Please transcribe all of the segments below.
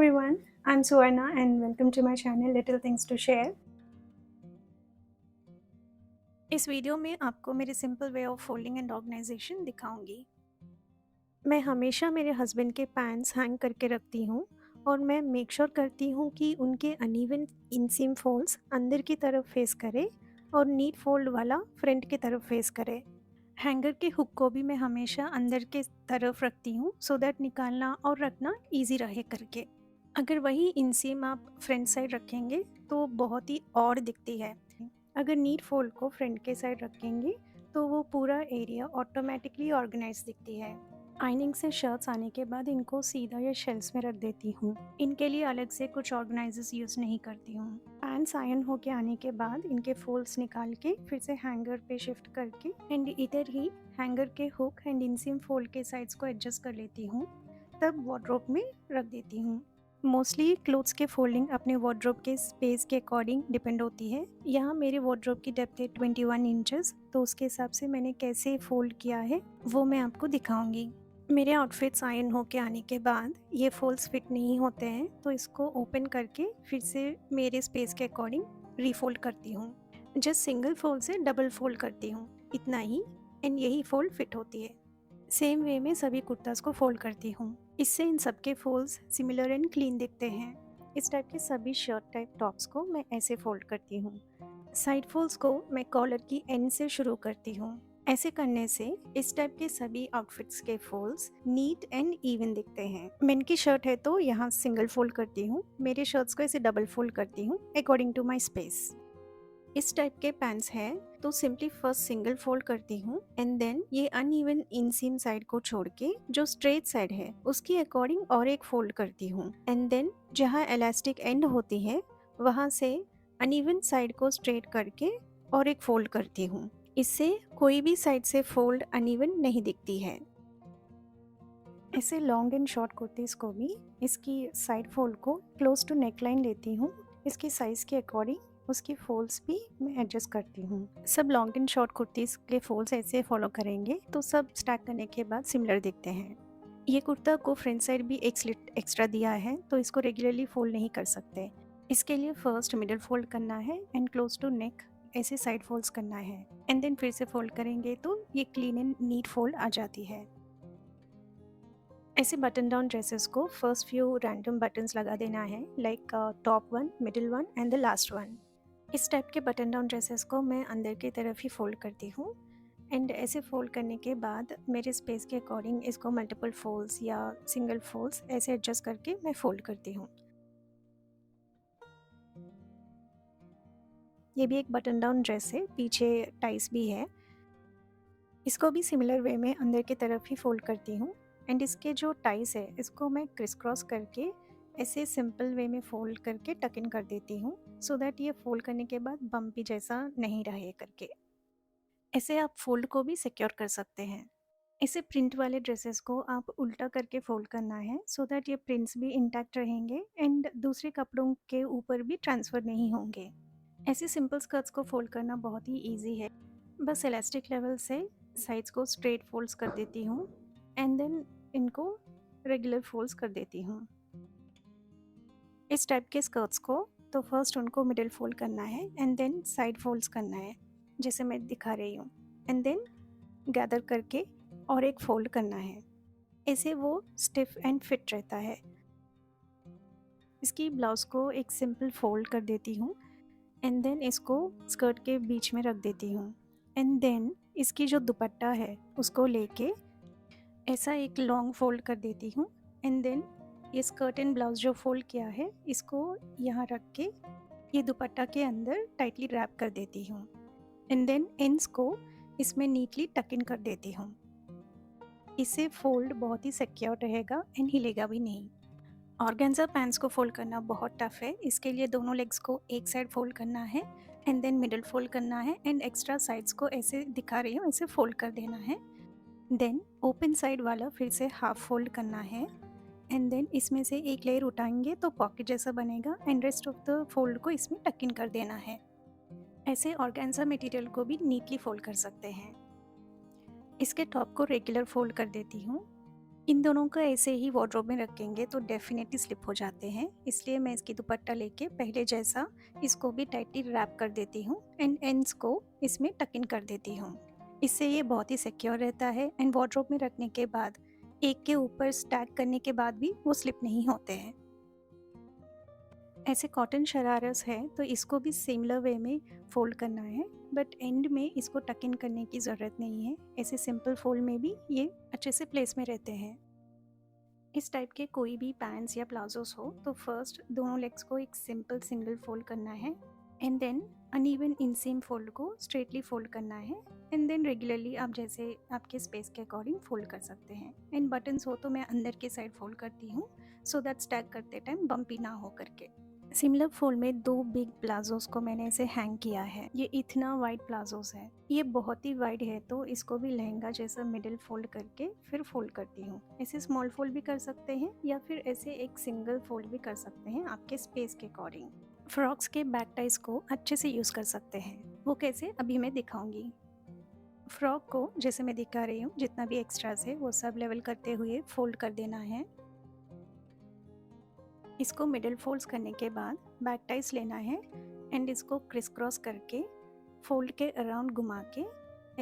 everyone, I'm Suvarna and welcome to my channel Little Things to Share. इस video में आपको मेरे simple way of folding and organisation दिखाऊंगी। मैं हमेशा मेरे हस्बैंड के पैंट्स हैंग करके रखती हूँ और मैं मेक श्योर करती हूँ कि उनके अनइवन इनसीम फोल्ड्स अंदर की तरफ फेस करे और नीट फोल्ड वाला फ्रंट की तरफ फेस करे। हैंगर के हुक को भी मैं हमेशा अंदर के तरफ रखती हूँ सो दैट निकालना और रखना ईजी रहे करके। अगर वही इंसीम आप फ्रंट साइड रखेंगे तो बहुत ही और दिखती है। अगर नीट फोल्ड को फ्रंट के साइड रखेंगे तो वो पूरा एरिया ऑटोमेटिकली ऑर्गेनाइज दिखती है। आइनिंग से शर्ट्स आने के बाद इनको सीधा या शेल्स में रख देती हूँ। इनके लिए अलग से कुछ ऑर्गेनाइजर्स यूज़ नहीं करती हूँ। पैंट्स आयरन होके आने के बाद इनके फोल्ड्स निकाल के फिर से हैंगर पे शिफ्ट करके एंड इधर ही हैंगर के हुक एंड इंसीम फोल्ड के साइड्स को एडजस्ट कर लेती हूँ, तब वार्डरोब में रख देती हूँ। मोस्टली क्लोथ्स के फोल्डिंग अपने वार्डरोब के स्पेस के अकॉर्डिंग डिपेंड होती है। यहाँ मेरे वार्डरोब की डेप्थ है 21 इंचेस, तो उसके हिसाब से मैंने कैसे फोल्ड किया है वो मैं आपको दिखाऊंगी। मेरे आउटफिट्स आयरन होके आने के बाद ये फोल्ड्स फिट नहीं होते हैं तो इसको ओपन करके फिर से मेरे स्पेस के अकॉर्डिंग रीफोल्ड करती हूँ। जस्ट सिंगल फोल्ड से डबल फोल्ड करती हूँ, इतना ही, एंड यही फोल्ड फिट होती है। सेम वे में सभी कुर्तास को फोल्ड करती हूँ। इससे इन सबके फोल्ड्स सिमिलर एंड क्लीन दिखते हैं। इस टाइप के सभी शर्ट टाइप टॉप्स को मैं ऐसे फोल्ड करती हूँ। साइड फोल्ड्स को मैं कॉलर की एंड से शुरू करती हूँ। ऐसे करने से इस टाइप के सभी आउटफिट्स के फोल्ड्स नीट एंड इवन दिखते हैं। मेन की शर्ट है तो यहाँ सिंगल फोल्ड करती हूँ, मेरे शर्ट्स को ऐसे डबल फोल्ड करती हूँ अकॉर्डिंग टू माई स्पेस। इस टाइप के पैंट्स हैं तो सिंपली फर्स्ट सिंगल फोल्ड करती हूँ एंड देन ये अनइवन इनसीम साइड को छोड़ के जो स्ट्रेट साइड है उसकी अकॉर्डिंग और एक फोल्ड करती हूँ एंड देन जहाँ इलास्टिक एंड होती है वहाँ से अनइवन साइड को स्ट्रेट करके और एक फोल्ड करती हूँ। इससे कोई भी साइड से फोल्ड अनइवन नहीं दिखती है। ऐसे लॉन्ग एंड शॉर्ट कुर्तीज़ को भी इसकी साइड फोल्ड को क्लोज टू नेकलाइन लेती हूँ। इसकी साइज़ के अकॉर्डिंग उसकी फोल्ड्स भी मैं एडजस्ट करती हूँ। सब लॉन्ग एंड शॉर्ट कुर्तीज़ के फोल्ड्स ऐसे फॉलो करेंगे तो सब स्टैक करने के बाद सिमिलर दिखते हैं। ये कुर्ता को फ्रंट साइड भी एक स्लिट एक्स्ट्रा दिया है तो इसको रेगुलरली फोल्ड नहीं कर सकते। इसके लिए फर्स्ट मिडल फोल्ड करना है एंड क्लोज टू नेक ऐसे साइड फोल्ड्स करना है एंड देन फिर से फोल्ड करेंगे तो ये क्लीन एंड नीट फोल्ड आ जाती है। ऐसे बटन डाउन ड्रेसेस को फर्स्ट फ्यू रैंडम बटन्स लगा देना है, like top one, middle one and the last one. इस टाइप के बटन डाउन ड्रेसेस को मैं अंदर की तरफ ही फोल्ड करती हूँ एंड ऐसे फोल्ड करने के बाद मेरे स्पेस के अकॉर्डिंग इसको मल्टीपल फोल्ड्स या सिंगल फोल्ड्स ऐसे एडजस्ट करके मैं फोल्ड करती हूँ। ये भी एक बटन डाउन ड्रेस है, पीछे टाइस भी है। इसको भी सिमिलर वे में अंदर की तरफ ही फोल्ड करती हूँ एंड इसके जो टाइस है इसको मैं क्रिस क्रॉस करके ऐसे सिंपल वे में फोल्ड करके टक इन कर देती हूँ सो दैट ये फोल्ड करने के बाद बम्पी जैसा नहीं रहे करके। ऐसे आप फोल्ड को भी सिक्योर कर सकते हैं। ऐसे प्रिंट वाले ड्रेसेस को आप उल्टा करके फोल्ड करना है सो दैट ये प्रिंट्स भी इंटैक्ट रहेंगे एंड दूसरे कपड़ों के ऊपर भी ट्रांसफ़र नहीं होंगे। ऐसे सिंपल स्कर्ट्स को फोल्ड करना बहुत ही ईजी है। बस इलास्टिक लेवल से साइड्स को स्ट्रेट फोल्ड्स कर देती हूँ एंड देन इनको रेगुलर फोल्ड्स कर देती हूँ। इस टाइप के स्कर्ट्स को तो फर्स्ट उनको मिडिल फोल्ड करना है एंड देन साइड फोल्ड्स करना है जैसे मैं दिखा रही हूँ एंड देन गैदर करके और एक फोल्ड करना है। ऐसे वो स्टिफ एंड फिट रहता है। इसकी ब्लाउज़ को एक सिंपल फोल्ड कर देती हूँ एंड देन इसको स्कर्ट के बीच में रख देती हूँ एंड देन इसकी जो दुपट्टा है उसको लेके ऐसा एक लॉन्ग फोल्ड कर देती हूँ एंड देन ये स्कर्ट एंड ब्लाउज जो फोल्ड किया है इसको यहाँ रख के ये दुपट्टा के अंदर टाइटली रैप कर देती हूँ एंड देन एंड्स को इसमें नीटली टक इन कर देती हूँ। इससे फोल्ड बहुत ही सिक्योर रहेगा एंड हिलेगा भी नहीं। ऑर्गेन्जा पैंट्स को फोल्ड करना बहुत टफ है। इसके लिए दोनों लेग्स को एक साइड फोल्ड करना है एंड देन मिडल फोल्ड करना है एंड एक्स्ट्रा साइड्स को ऐसे दिखा रही हूँ ऐसे फोल्ड कर देना है। देन ओपन साइड वाला फिर से हाफ फोल्ड करना है एंड देन इसमें से एक लेयर उठाएंगे तो पॉकेट जैसा बनेगा and rest of the fold को इसमें टक इन कर देना है। ऐसे ऑर्गेन्जा मटेरियल को भी नीटली फोल्ड कर सकते हैं। इसके टॉप को रेगुलर फोल्ड कर देती हूँ इन दोनों को ऐसे ही वार्डरोब में रखेंगे तो डेफिनेटली स्लिप हो जाते हैं, इसलिए मैं इसकी दुपट्टा लेके पहले जैसा इसको भी टाइटली रैप कर देती हूँ एंड एंड्स को इसमें टक इन कर देती हूँ। इससे ये बहुत ही सिक्योर रहता है एंड वार्डरोब में रखने के बाद एक के ऊपर स्टैक करने के बाद भी वो स्लिप नहीं होते हैं। ऐसे कॉटन शरारस है तो इसको भी सिमिलर वे में फ़ोल्ड करना है, बट एंड में इसको टक इन करने की ज़रूरत नहीं है। ऐसे सिंपल फ़ोल्ड में भी ये अच्छे से प्लेस में रहते हैं। इस टाइप के कोई भी पैंट्स या प्लाजोस हो तो फर्स्ट दोनों लेग्स को एक सिंपल सिंगल फोल्ड करना है एंड देन अनइवन इनसीम फोल्ड को स्ट्रेटली फोल्ड करना है एंड देन रेगुलरली आप जैसे आपके स्पेस के अकॉर्डिंग फोल्ड कर सकते हैं। एंड बटन्स हो तो मैं अंदर के साइड फोल्ड करती हूँ सो दैट स्टैक करते टाइम बम्पी ना हो करके। सिमिलर फोल्ड में दो बिग प्लाजोस को मैंने ऐसे हैंग किया है। ये इतना वाइड प्लाजोस है, ये बहुत ही वाइड है तो इसको भी लहंगा जैसा मिडिल फोल्ड करके फिर फोल्ड करती हूँ। ऐसे स्मॉल फोल्ड भी कर सकते हैं या फिर ऐसे एक सिंगल फोल्ड भी कर सकते हैं आपके स्पेस के अकॉर्डिंग। फ्रॉक्स के बैक टाइज को अच्छे से यूज़ कर सकते हैं, वो कैसे अभी मैं दिखाऊंगी। फ्रॉक को जैसे मैं दिखा रही हूँ जितना भी एक्स्ट्राज है वो सब लेवल करते हुए फोल्ड कर देना है। इसको मिडिल फोल्ड्स करने के बाद बैक टाइज लेना है एंड इसको क्रिस क्रॉस करके फोल्ड के अराउंड घुमा के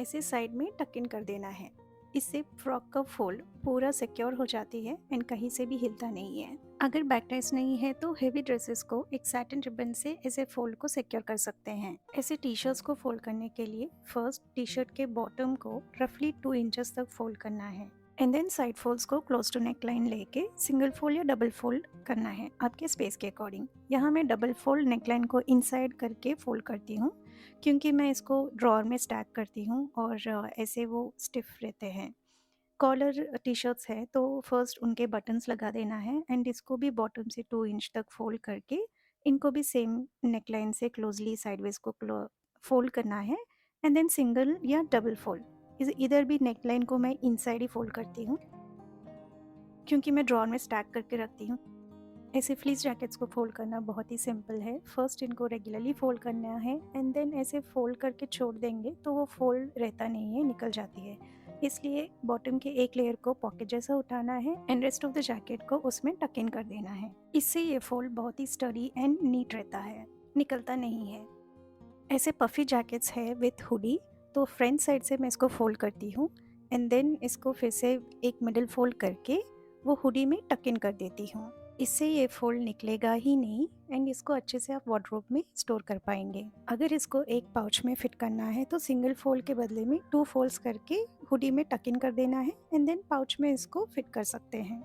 ऐसे साइड में टक इन कर देना है। इससे फ्रॉक का फोल्ड पूरा सिक्योर हो जाती है एंड कहीं से भी हिलता नहीं है। अगर बैक टाइज नहीं है तो हेवी ड्रेसेस को एक सैटिन रिबन से ऐसे फोल्ड को सिक्योर कर सकते हैं। ऐसे टी शर्ट्स को फोल्ड करने के लिए फर्स्ट टी शर्ट के बॉटम को रफली 2 इंचेस तक फोल्ड करना है एंड देन साइड फोल्ड्स को क्लोज टू नेक लाइन लेके सिंगल फोल्ड या डबल फोल्ड करना है आपके स्पेस के अकॉर्डिंग। यहाँ मैं डबल फोल्ड नेक लाइन को इनसाइड करके फोल्ड करती हूँ क्योंकि मैं इसको ड्रॉर में स्टैक करती हूँ और ऐसे वो स्टिफ रहते हैं। कॉलर टी शर्ट्स है तो फर्स्ट उनके बटन्स लगा देना है एंड इसको भी बॉटम से 2 इंच तक फोल्ड करके इनको भी सेम नेक लाइन से क्लोजली साइडवेज को फोल्ड करना है एंड देन सिंगल या डबल फोल्ड। इधर भी नेक लाइन को मैं इनसाइड ही फोल्ड करती हूँ क्योंकि मैं ड्रॉर में स्टैक करके रखती हूँ। ऐसे फ्लीस जैकेट्स को फोल्ड करना बहुत ही सिंपल है। फर्स्ट इनको रेगुलरली फोल्ड करना है एंड देन ऐसे फोल्ड करके छोड़ देंगे तो वो फोल्ड रहता नहीं है, निकल जाती है। इसलिए बॉटम के एक लेयर को पॉकेट जैसा उठाना है and rest of the jacket को उसमें टक इन कर देना है। इससे ये फोल्ड बहुत ही स्टडी एंड नीट रहता है, निकलता नहीं है। ऐसे पफी जैकेट्स है विथ हुडी तो फ्रंट साइड से मैं इसको फोल्ड करती हूँ एंड देन इसको फिर से एक मिडिल फोल्ड करके वो हुडी में टक इन कर देती हूँ। इससे ये फोल्ड निकलेगा ही नहीं एंड इसको अच्छे से आप वार्डरोब में स्टोर कर पाएंगे। अगर इसको एक पाउच में फिट करना है तो सिंगल फोल्ड के बदले में 2 फोल्ड्स करके हुडी में टक इन कर देना है एंड देन पाउच में इसको फिट कर सकते हैं।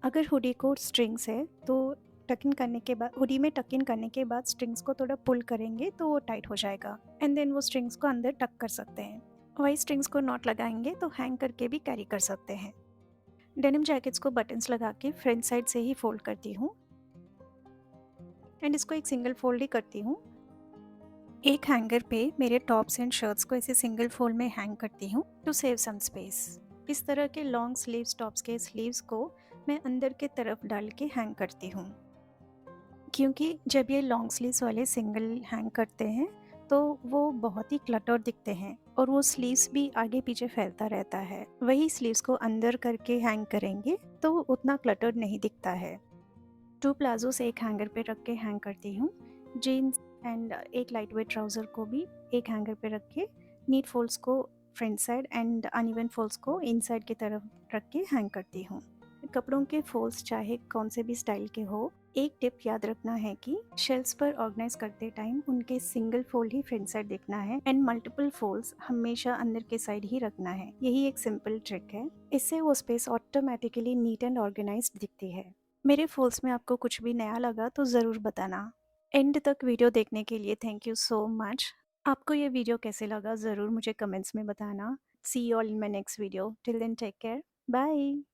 अगर हुडी को स्ट्रिंग्स है तो टक इन करने के बाद हुडी में टक इन करने के बाद स्ट्रिंग्स को थोड़ा पुल करेंगे तो वो टाइट हो जाएगा एंड देन वो स्ट्रिंग्स को अंदर टक कर सकते हैं। वही स्ट्रिंग्स को नॉट लगाएंगे तो हैंग करके भी कैरी कर सकते हैं। डेनिम जैकेट्स को बटन्स लगा के फ्रंट साइड से ही फोल्ड करती हूँ एंड इसको एक सिंगल फोल्ड ही करती हूँ। एक हैंगर पे मेरे टॉप्स एंड शर्ट्स को ऐसे सिंगल फोल्ड में हैंग करती हूँ टू सेव सम स्पेस। इस तरह के लॉन्ग स्लीव्स टॉप्स के स्लीव्स को मैं अंदर के तरफ डाल के हैंग करती हूँ क्योंकि जब ये लॉन्ग स्लीव्स वाले सिंगल हैंग करते हैं तो वो बहुत ही क्लटर दिखते हैं और वो स्लीव्स भी आगे पीछे फैलता रहता है। वही स्लीव्स को अंदर करके हैंग करेंगे तो उतना क्लटर नहीं दिखता है। 2 प्लाजोस एक हैंगर पे रख के हैंग करती हूँ। जीन्स एंड एक लाइट वेट ट्राउज़र को भी एक हैंगर पे रख के नीट फोल्ड्स को front side and uneven folds को इनसाइड की तरफ रख के हैंग करती हूँ। कपड़ों के फोल्ड्स चाहे कौन से भी स्टाइल के हो, एक टिप याद रखना है कि शेल्फ्स पर ऑर्गेनाइज करते टाइम उनके सिंगल फोल्ड ही फ्रंट साइड देखना है एंड मल्टीपल फोल्ड्स हमेशा अंदर के साइड ही रखना है। यही एक सिंपल ट्रिक है, इससे वो space automatically neat and organised दिखती है। मेरे फोल्ड्स में आपको कुछ भी नया लगा तो ज़रूर बताना। एंड तक वीडियो देखने के लिए थैंक यू सो मच। आपको ये वीडियो कैसे लगा ज़रूर मुझे कमेंट्स में बताना। See you all in my next video. Till then take care, bye.